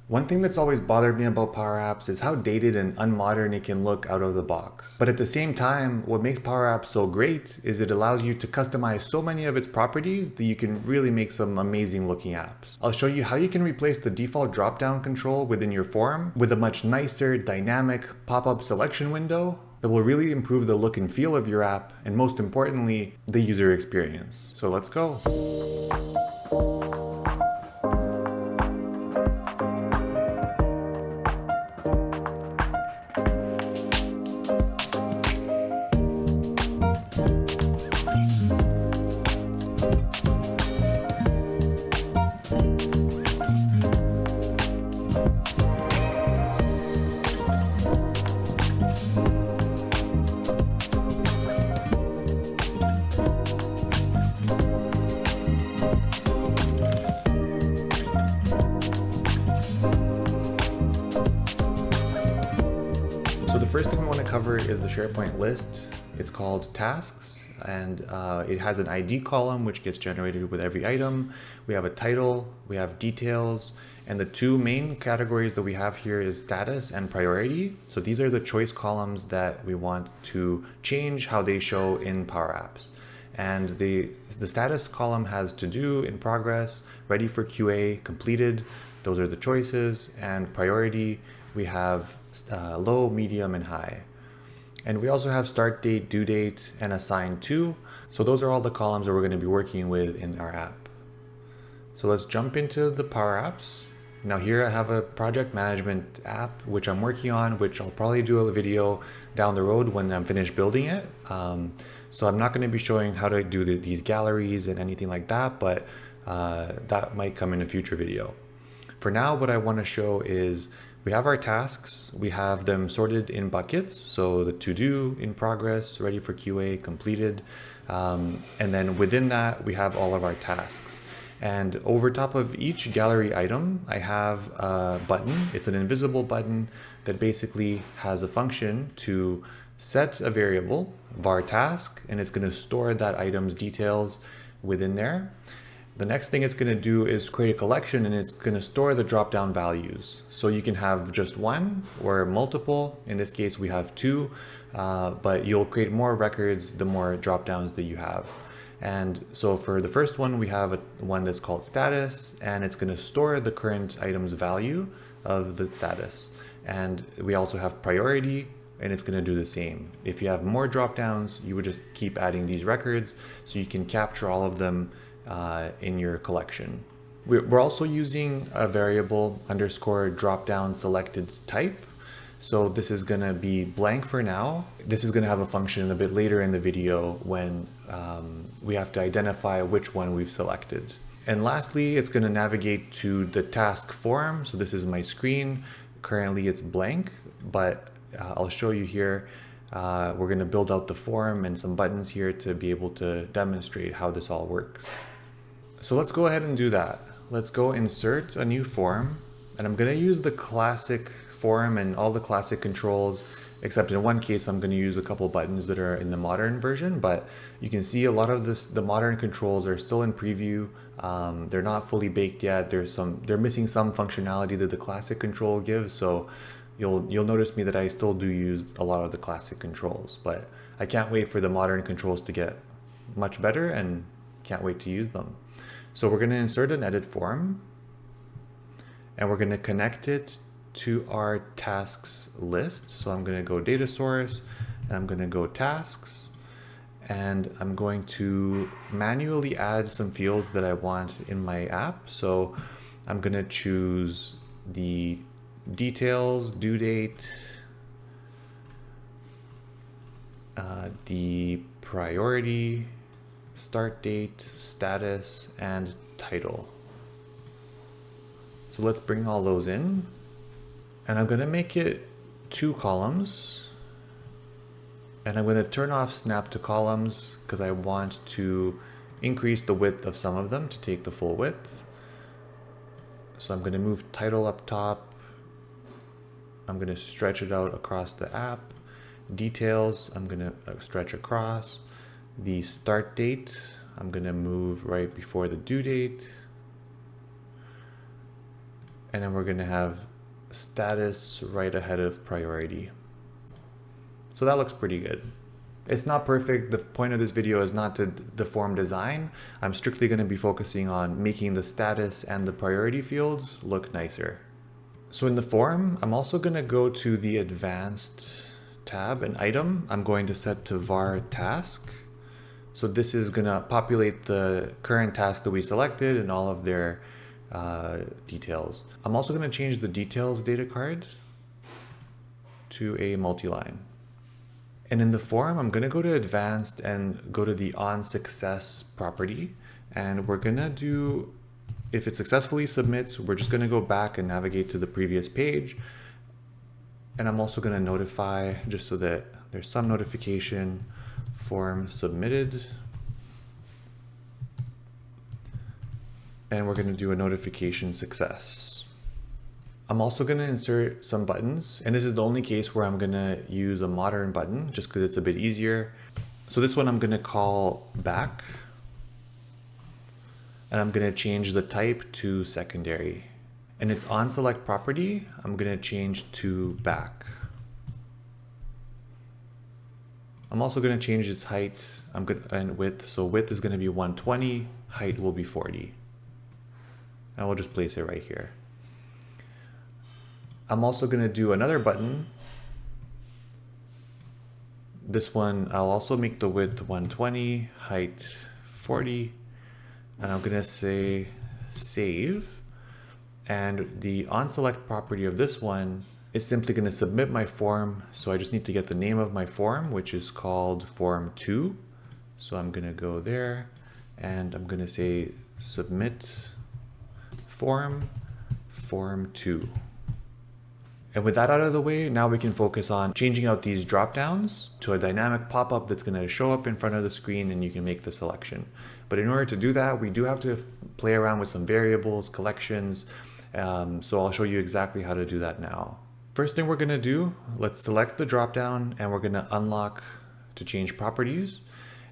One thing that's always bothered me about Power Apps is how dated and unmodern it can look out of the box. But at the same time, what makes Power Apps so great is it allows you to customize so many of its properties that you can really make some amazing looking apps. I'll show you how you can replace the default drop-down control within your form with a much nicer, dynamic pop-up selection window that will really improve the look and feel of your app, and most importantly, the user experience. So let's go. So the first thing we want to cover is the SharePoint list. It's called tasks, and it has an ID column which gets generated with every item. We have a title, we have details, and the two main categories that we have here is status and priority. So these are the choice columns that we want to change how they show in Power Apps. And the status column has to do, in progress, ready for QA, completed. Those are the choices. And priority, we have low, medium, and high. And we also have start date, due date, and assign to. So those are all the columns that we're going to be working with in our app. So let's jump into the Power Apps. Now here I have a project management app which I'm working on, which I'll probably do a video down the road when I'm finished building it. So I'm not going to be showing how to do these galleries and anything like that, but that might come in a future video. For now, what I want to show is we have our tasks, we have them sorted in buckets. So the to do, in progress, ready for QA, completed. And then within that, we have all of our tasks. And over top of each gallery item, I have a button. It's an invisible button that basically has a function to set a variable, var task, and it's going to store that item's details within there. The next thing it's going to do is create a collection, and it's going to store the drop-down values. So you can have just one or multiple. In this case, we have two, but you'll create more records the more drop-downs that you have. And so for the first one, we have one that's called status, and it's going to store the current item's value of the status. And we also have priority, and it's going to do the same. If you have more drop-downs, you would just keep adding these records so you can capture all of them in your collection. We're also using a variable underscore drop-down selected type. So this is going to be blank for now. This is going to have a function a bit later in the video when we have to identify which one we've selected. And lastly, it's going to navigate to the task form. So this is my screen. Currently it's blank, but I'll show you here. We're going to build out the form and some buttons here to be able to demonstrate how this all works. So let's go ahead and do that. Let's go insert a new form, and I'm going to use the classic form and all the classic controls, except in one case I'm going to use a couple buttons that are in the modern version, but you can see a lot of the modern controls are still in preview. They're not fully baked yet. They're missing some functionality that the classic control gives, so you'll notice me that I still do use a lot of the classic controls, but I can't wait for the modern controls to get much better and can't wait to use them. So we're going to insert an edit form, and we're going to connect it to our tasks list. So I'm going to go data source, and I'm going to go tasks, and I'm going to manually add some fields that I want in my app. So I'm going to choose the details, due date, the priority, start date, status, and title. So let's bring all those in. And I'm going to make it 2 columns. And I'm going to turn off snap to columns because I want to increase the width of some of them to take the full width. So I'm going to move title up top. I'm going to stretch it out across the app. Details, I'm going to stretch across. The start date, I'm going to move right before the due date. And then we're going to have status right ahead of priority. So that looks pretty good. It's not perfect. The point of this video is not to deform design. I'm strictly going to be focusing on making the status and the priority fields look nicer. So in the form, I'm also going to go to the advanced tab and item. I'm going to set to var task. So this is going to populate the current task that we selected and all of their details. I'm also going to change the details data card to a multi-line. And in the form, I'm going to go to advanced and go to the on success property. And we're going to do, if it successfully submits, we're just going to go back and navigate to the previous page. And I'm also going to notify, just so that there's some notification, form submitted. And we're going to do a notification success. I'm also going to insert some buttons, and this is the only case where I'm going to use a modern button just because it's a bit easier. So this one I'm going to call back, and I'm going to change the type to secondary. And its on select property, I'm going to change to back. I'm also going to change its height and width. So width is going to be 120, height will be 40. And we'll just place it right here. I'm also going to do another button. This one, I'll also make the width 120, height 40, and I'm going to say save. And the on select property of this one is simply going to submit my form. So I just need to get the name of my form, which is called form 2. So I'm going to go there and I'm going to say submit form 2. And with that out of the way, now we can focus on changing out these drop-downs to a dynamic pop-up that's going to show up in front of the screen and you can make the selection. But in order to do that, we do have to play around with some variables, collections. So I'll show you exactly how to do that now. First thing we're going to do, let's select the drop-down and we're going to unlock to change properties.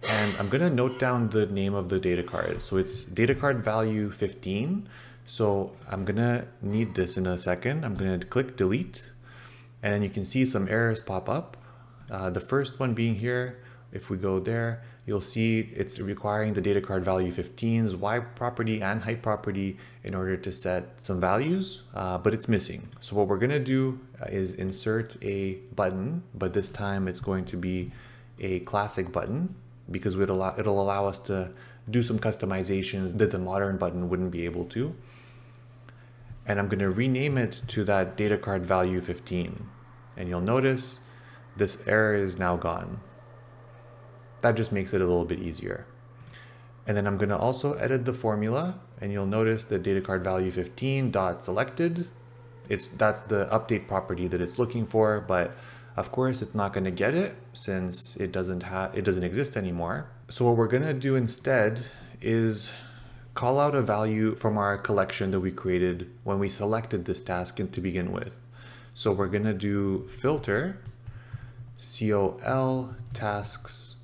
And I'm going to note down the name of the data card. So it's data card value 15. So I'm going to need this in a second. I'm going to click delete and then you can see some errors pop up. The first one being here, if we go there, you'll see it's requiring the data card value 15's Y property and height property in order to set some values, but it's missing. So what we're going to do is insert a button, but this time it's going to be a classic button because it'll allow us to do some customizations that the modern button wouldn't be able to. And I'm going to rename it to that data card value 15. And you'll notice this error is now gone. That just makes it a little bit easier. And then I'm going to also edit the formula and you'll notice the data card value 15 dot selected. That's the update property that it's looking for, but of course it's not going to get it since it doesn't exist anymore. So what we're going to do instead is call out a value from our collection that we created when we selected this task to begin with. So we're going to do filter col tasks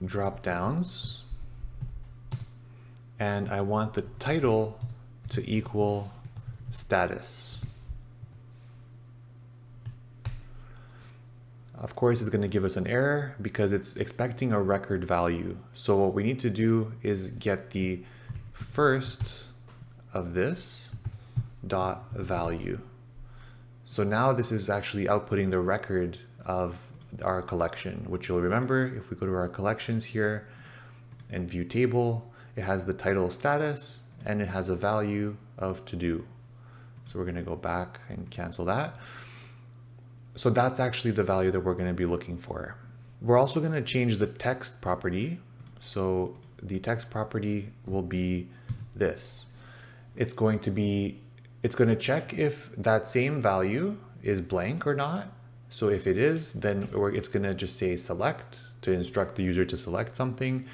drop downs, and I want the title to equal status. Of course, it's going to give us an error because it's expecting a record value. So what we need to do is get the first of this dot value. So now this is actually outputting the record of our collection, which you'll remember if we go to our collections here and view table, it has the title status and it has a value of to do. So we're going to go back and cancel that. So that's actually the value that we're going to be looking for. We're also going to change the text property. So the text property will be this. It's going to check if that same value is blank or not. So if it is, then it's going to just say select to instruct the user to select something.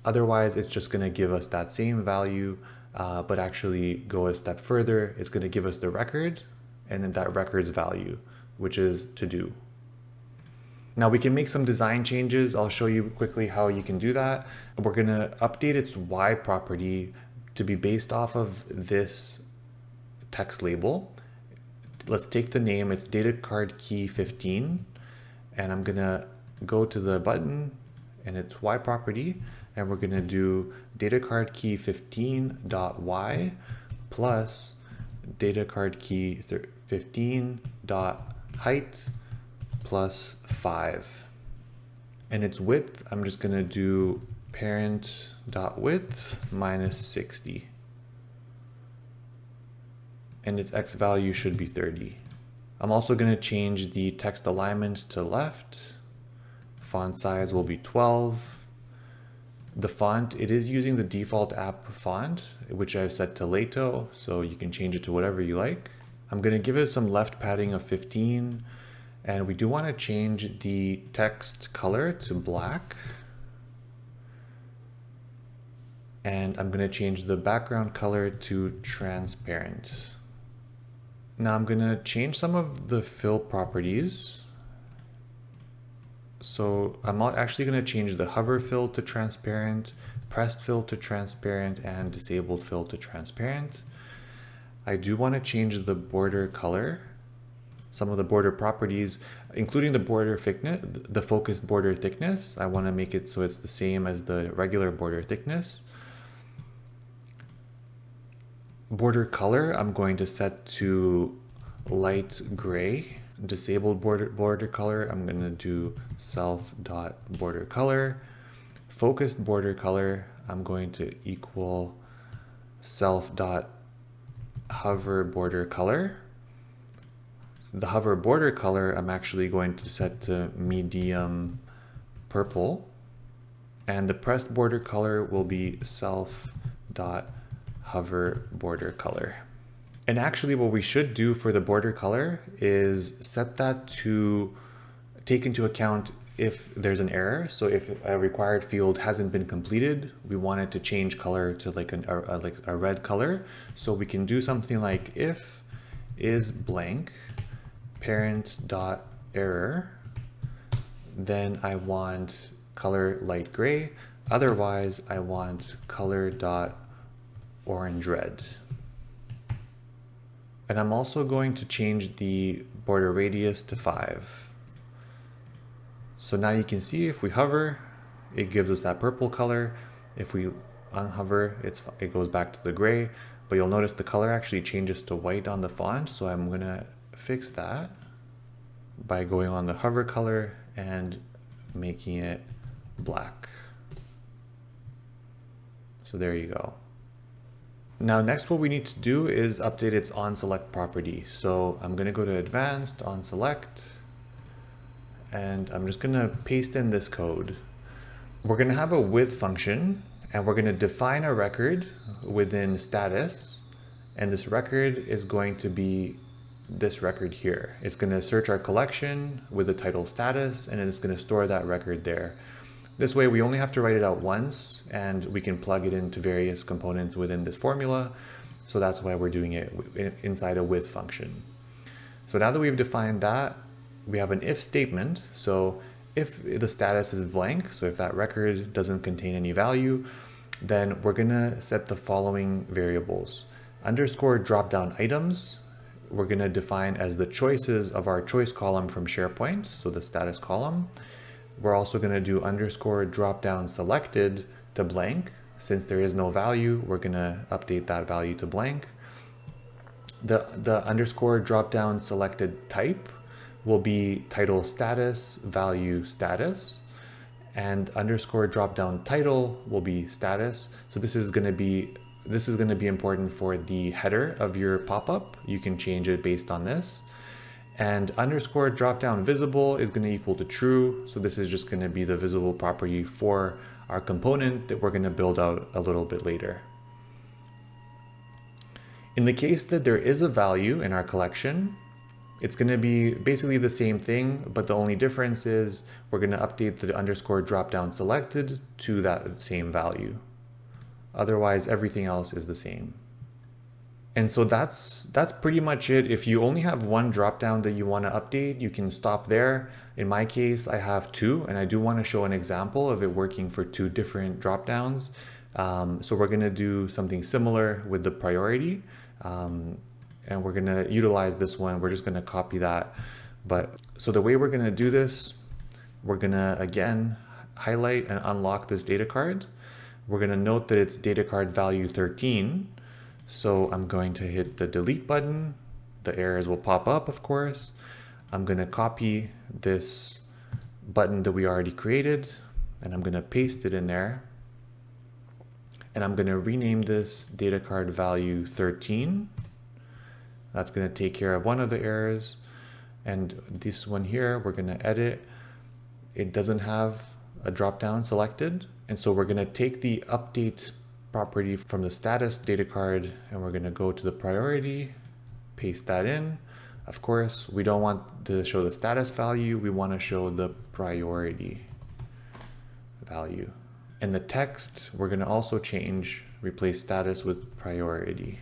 Otherwise, it's just going to give us that same value, but actually go a step further. It's going to give us the record and then that record's value, which is to do. Now we can make some design changes. I'll show you quickly how you can do that. We're going to update its Y property to be based off of this text label. Let's take the name, it's data card key 15, and I'm gonna go to the button and it's Y property, and we're gonna do data card key 15.y plus data card key 15.height plus 5. And its width, I'm just gonna do parent.width minus 60. And its X value should be 30. I'm also gonna change the text alignment to left. Font size will be 12. The font, it is using the default app font, which I've set to Lato, so you can change it to whatever you like. I'm gonna give it some left padding of 15, and we do wanna change the text color to black. And I'm gonna change the background color to transparent. Now I'm gonna change some of the fill properties. So I'm actually gonna change the hover fill to transparent, pressed fill to transparent, and disabled fill to transparent. I do wanna change the border color, some of the border properties, including the border thickness, the focused border thickness. I wanna make it so it's the same as the regular border thickness. Border color, I'm going to set to light gray. Disabled border color, I'm going to do self.border color. Focused border color, I'm going to equal self.hover border color. The hover border color, I'm actually going to set to medium purple. And the pressed border color will be self.hover border color. And actually what we should do for the border color is set that to take into account if there's an error. So if a required field hasn't been completed, we want it to change color to like a red color. So we can do something like if is blank parent.error, then I want color light gray. Otherwise I want color.orange red. And I'm also going to change the border radius to 5. So now you can see if we hover, it gives us that purple color. If we unhover, it goes back to the gray, but you'll notice the color actually changes to white on the font. So I'm gonna fix that by going on the hover color and making it black. So there you go. Now next what we need to do is update its onSelect property. So I'm going to go to advanced onSelect, and I'm just going to paste in this code. We're going to have a with function, and we're going to define a record within status, and this record is going to be this record here. It's going to search our collection with the title status, and it's going to store that record there. This way we only have to write it out once, and we can plug it into various components within this formula. So that's why we're doing it inside a with function. So now that we've defined that, we have an if statement. So if the status is blank, so if that record doesn't contain any value, then we're gonna set the following variables. Underscore dropdown items, we're gonna define as the choices of our choice column from SharePoint, so the status column. We're also going to do underscore dropdown selected to blank. Since there is no value, we're going to update that value to blank. The underscore dropdown selected type will be title status, value status, and underscore dropdown title will be status. So this is going to be important for the header of your pop-up. You can change it based on this. And underscore dropdown visible is going to equal to true. So this is just going to be the visible property for our component that we're going to build out a little bit later. In the case that there is a value in our collection, it's going to be basically the same thing, but the only difference is we're going to update the underscore dropdown selected to that same value. Otherwise, everything else is the same. And so that's pretty much it. If you only have one dropdown that you want to update, you can stop there. In my case, I have two, and I do want to show an example of it working for two different dropdowns. So we're going to do something similar with the priority. and we're gonna utilize this one. We're just gonna copy that. But so the way we're gonna do this, we're gonna again highlight and unlock this data card. We're gonna note that it's data card value 13. So I'm going to hit the delete button. The errors will pop up, of course. I'm gonna copy this button that we already created, and I'm gonna paste it in there. And I'm gonna rename this data card value 13. That's gonna take care of one of the errors. And this one here, we're gonna edit. It doesn't have a drop-down selected. And so we're gonna take the update property from the status data card, and we're gonna go to the priority, paste that in. Of course, we don't want to show the status value. We wanna show the priority value. And the text, we're gonna also change, replace status with priority.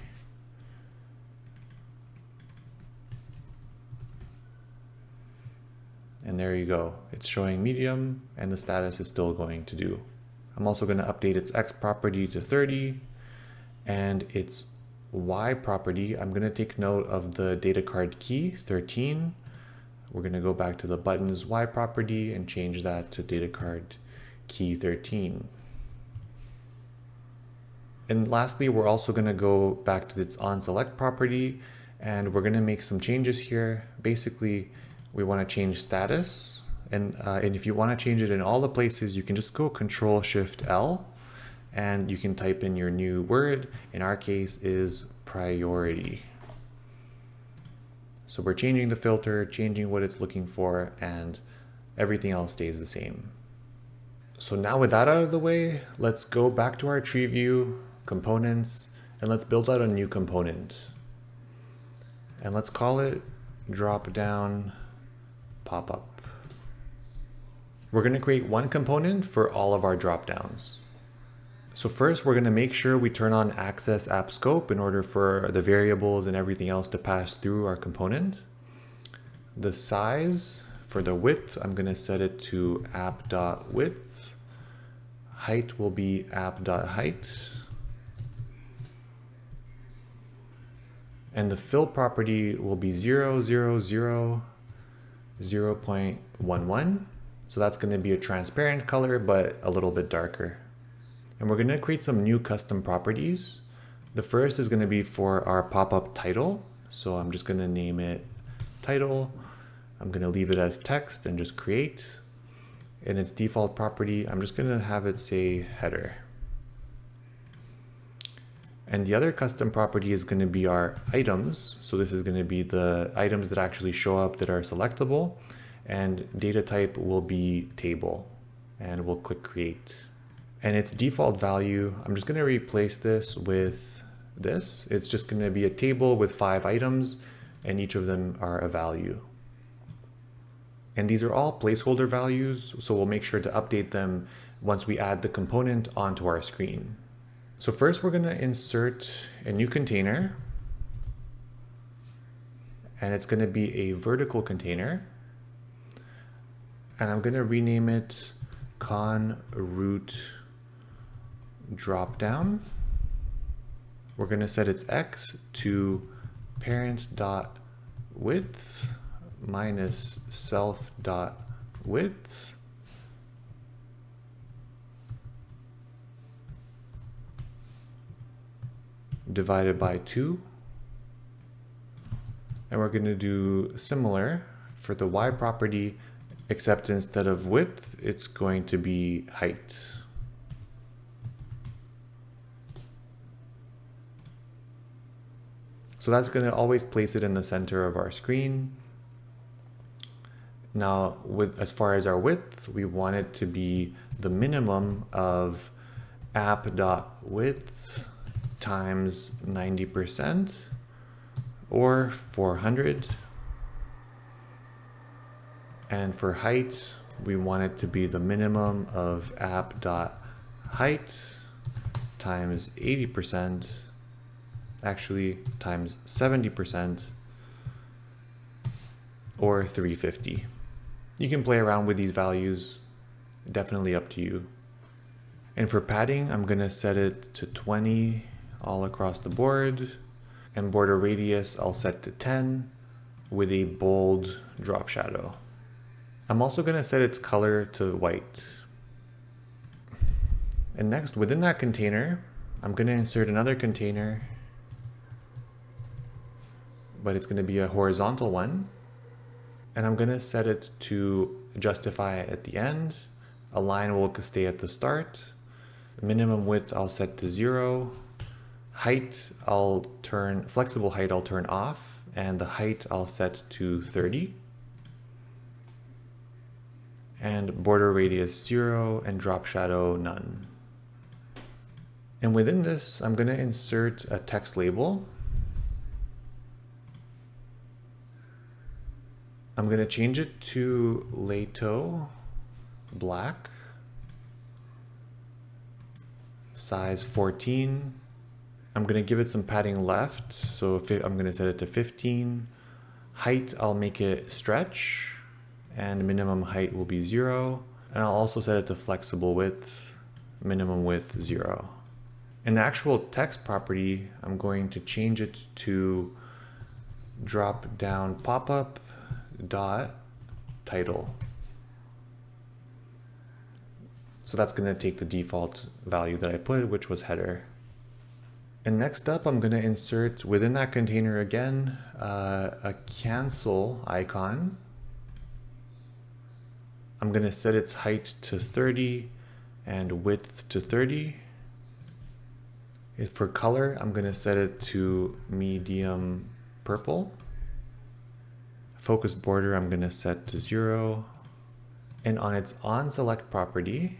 And there you go. It's showing medium and the status is still going to do. I'm also going to update its X property to 30 and its Y property. I'm going to take note of the data card key 13. We're going to go back to the button's Y property and change that to data card key 13. And lastly, we're also going to go back to its onSelect property and we're going to make some changes here. Basically, we want to change status, and if you want to change it in all the places, you can just go Control-Shift-L, and you can type in your new word. In our case, is priority. So we're changing the filter, changing what it's looking for, and everything else stays the same. So now with that out of the way, let's go back to our tree view, components, and let's build out a new component. And let's call it Dropdown Popup. We're going to create one component for all of our dropdowns. So first, we're going to make sure we turn on access app scope in order for the variables and everything else to pass through our component. The size for the width, I'm going to set it to app.width. Height will be app.height. And the fill property will be 0, 0, 0, 0.11. So that's going to be a transparent color, but a little bit darker. And we're going to create some new custom properties. The first is going to be for our pop-up title. So I'm just going to name it title. I'm going to leave it as text and just create. In its default property, I'm just going to have it say header. And the other custom property is going to be our items. So this is going to be the items that actually show up that are selectable. And data type will be table. And we'll click create. And its default value, I'm just going to replace this with this. It's just going to be a table with 5 items, and each of them are a value. And these are all placeholder values, so we'll make sure to update them once we add the component onto our screen. So first we're going to insert a new container, and it's going to be a vertical container, and I'm going to rename it conroot dropdown. We're going to set its x to parent.width minus self.width. Divided by 2. And we're going to do similar for the y property, except instead of width, it's going to be height. So that's going to always place it in the center of our screen. Now, as far as our width, we want it to be the minimum of app.width times 90% or 400. And for height, we want it to be the minimum of app.height times 80%, actually times 70%, or 350. You can play around with these values, definitely up to you. And for padding, I'm gonna set it to 20 all across the board. And border radius I'll set to 10 with a bold drop shadow. I'm also going to set its color to white. And next, within that container, I'm going to insert another container, but it's going to be a horizontal one. And I'm going to set it to justify at the end. Align will stay at the start. Minimum width I'll set to 0. Height flexible height I'll turn off, and the height I'll set to 30. And border radius 0 and drop shadow none. And within this, I'm going to insert a text label. I'm going to change it to Lato black, size 14. I'm going to give it some padding left, so I'm going to set it to 15. Height, I'll make it stretch, and minimum height will be 0. And I'll also set it to flexible width, minimum width 0. In the actual text property, I'm going to change it to Dropdown Popup dot title. So that's going to take the default value that I put, which was header. And next up, I'm going to insert within that container again a cancel icon. I'm going to set its height to 30 and width to 30. For color, I'm going to set it to medium purple. Focus border, I'm going to set to 0. And on its onSelect property,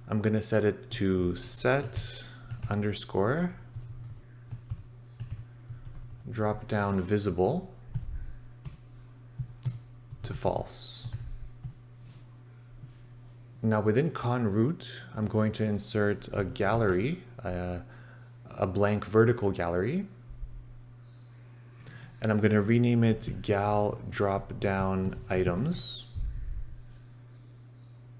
I'm going to set it to set underscore drop down visible to false. Now within conroot, I'm going to insert a gallery, a blank vertical gallery, and I'm going to rename it gal drop down items.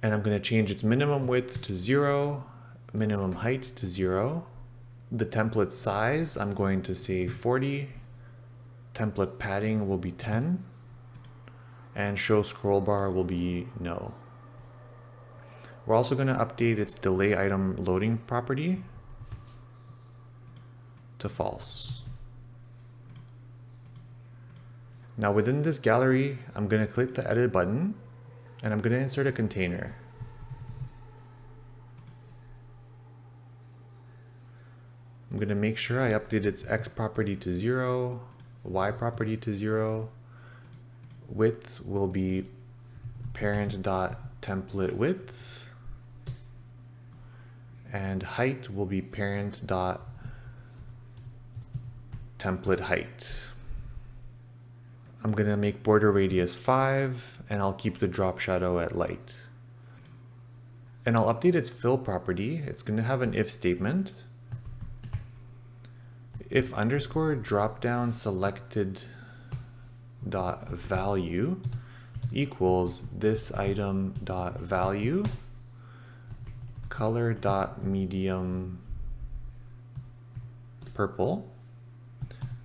And I'm going to change its minimum width to 0, minimum height to 0. The template size, I'm going to say 40. Template padding will be 10. And show scroll bar will be no. We're also going to update its delay item loading property to false. Now within this gallery, I'm going to click the edit button and I'm going to insert a container. I'm going to make sure I update its X property to 0, Y property to 0. Width will be parent.template width. And height will be parent.template height. I'm going to make border radius 5, and I'll keep the drop shadow at light. And I'll update its fill property. It's going to have an if statement. If underscore dropdown selected dot value equals this item dot value color dot medium purple,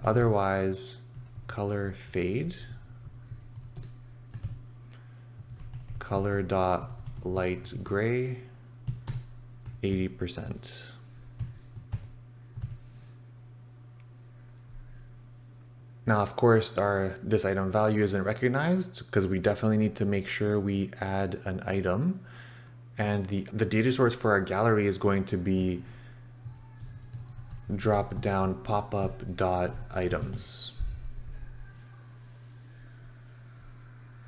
otherwise color fade, color dot light gray 80%. Now, of course, this item value isn't recognized because we definitely need to make sure we add an item. And the data source for our gallery is going to be dropdown popup dot items.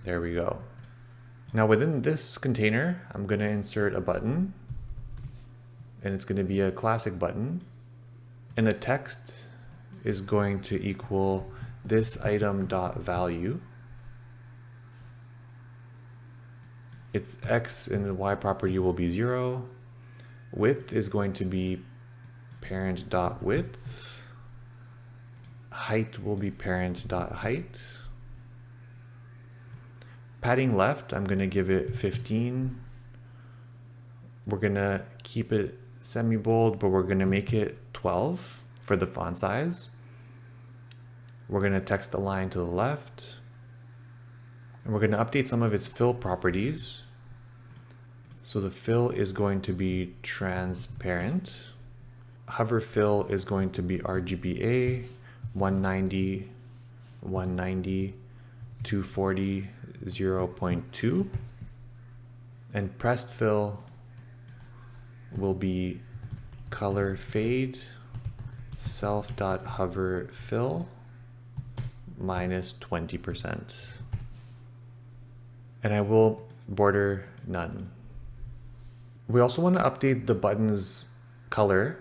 There we go. Now within this container, I'm going to insert a button, and it's going to be a classic button. And the text is going to equal this item dot value. Its X and Y property will be 0. Width is going to be parent dot width. Height will be parent dot height. Padding left, I'm going to give it 15. We're going to keep it semi-bold, but we're going to make it 12. for the font size. We're going to text align to the left. And we're going to update some of its fill properties. So the fill is going to be transparent. Hover fill is going to be RGBA 190, 190, 240, 0.2. And pressed fill will be color fade self.hover fill minus 20%. And I will border none. We also want to update the button's color.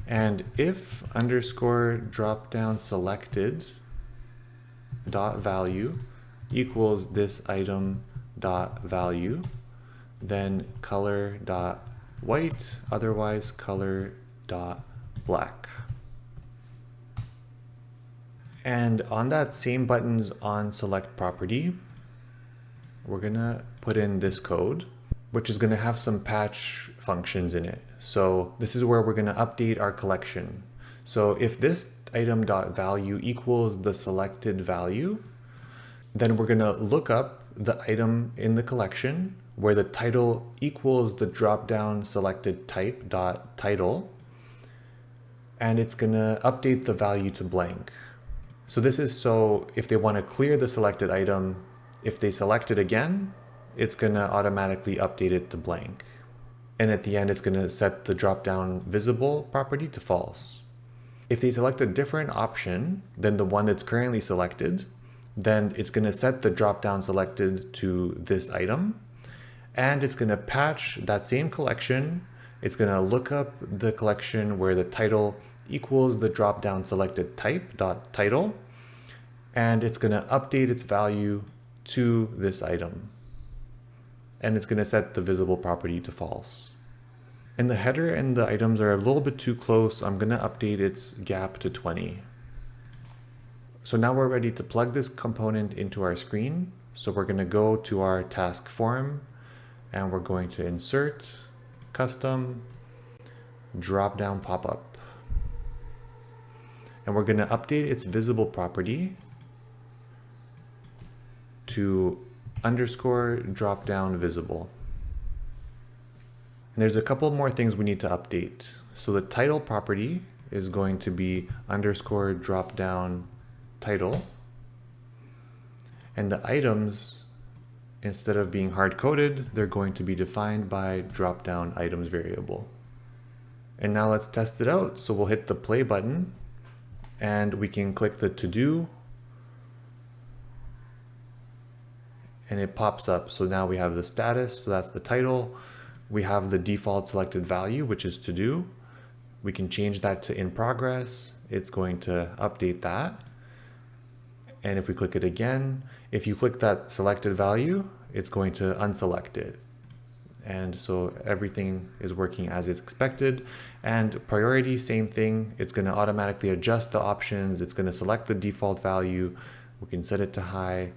And if underscore dropdown selected dot value equals this item dot value, then color dot white, otherwise color dot black. And on that same button's on select property, we're gonna put in this code, which is gonna have some patch functions in it. So this is where we're gonna update our collection. So if this item dot value equals the selected value, then we're gonna look up the item in the collection where the title equals the drop-down selected type dot title, and it's gonna update the value to blank. So this is so if they want to clear the selected item, if they select it again, it's gonna automatically update it to blank. And at the end, it's gonna set the drop-down visible property to false. If they select a different option than the one that's currently selected, then it's gonna set the drop-down selected to this item, and it's gonna patch that same collection. It's gonna look up the collection where the title equals the drop-down selected type dot title, and it's gonna update its value to this item. And it's gonna set the visible property to false. And the header and the items are a little bit too close. I'm gonna update its gap to 20. So now we're ready to plug this component into our screen. So we're gonna go to our task form and we're going to insert, custom, drop-down pop-up. And we're gonna update its visible property to underscore drop-down visible. And there's a couple more things we need to update. So the title property is going to be underscore drop-down title. And the items, instead of being hard-coded, they're going to be defined by drop-down items variable. And now let's test it out. So we'll hit the play button and we can click the to-do and it pops up. So now we have the status, so that's the title. We have the default selected value, which is to do. We can change that to in progress. It's going to update that. And if we click it again, if you click that selected value, it's going to unselect it. And so everything is working as it's expected. And priority, same thing. It's going to automatically adjust the options. It's going to select the default value. We can set it to high.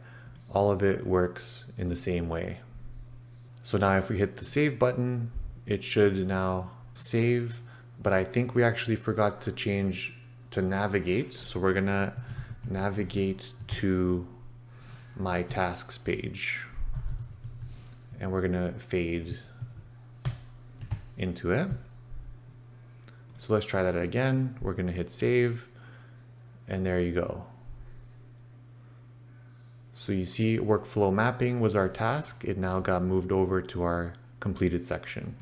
All of it works in the same way. So now if we hit the save button, it should now save. But I think we actually forgot to change to navigate. So we're going to navigate to my tasks page. And we're gonna fade into it. So let's try that again. We're gonna hit save, and there you go. So you see workflow mapping was our task. It now got moved over to our completed section.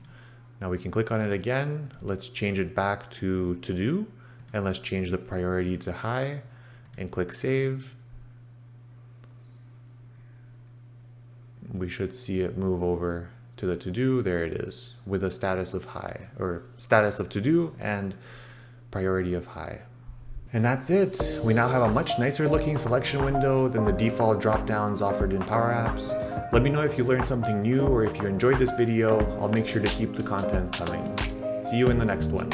Now we can click on it again. Let's change it back to do, and let's change the priority to high, and click save. We should see it move over to the to-do. There it is, with a status of high, or status of to-do and priority of high. And that's it. We now have a much nicer looking selection window than the default drop-downs offered in Power Apps. Let me know if you learned something new or if you enjoyed this video. I'll make sure to keep the content coming. See you in the next one.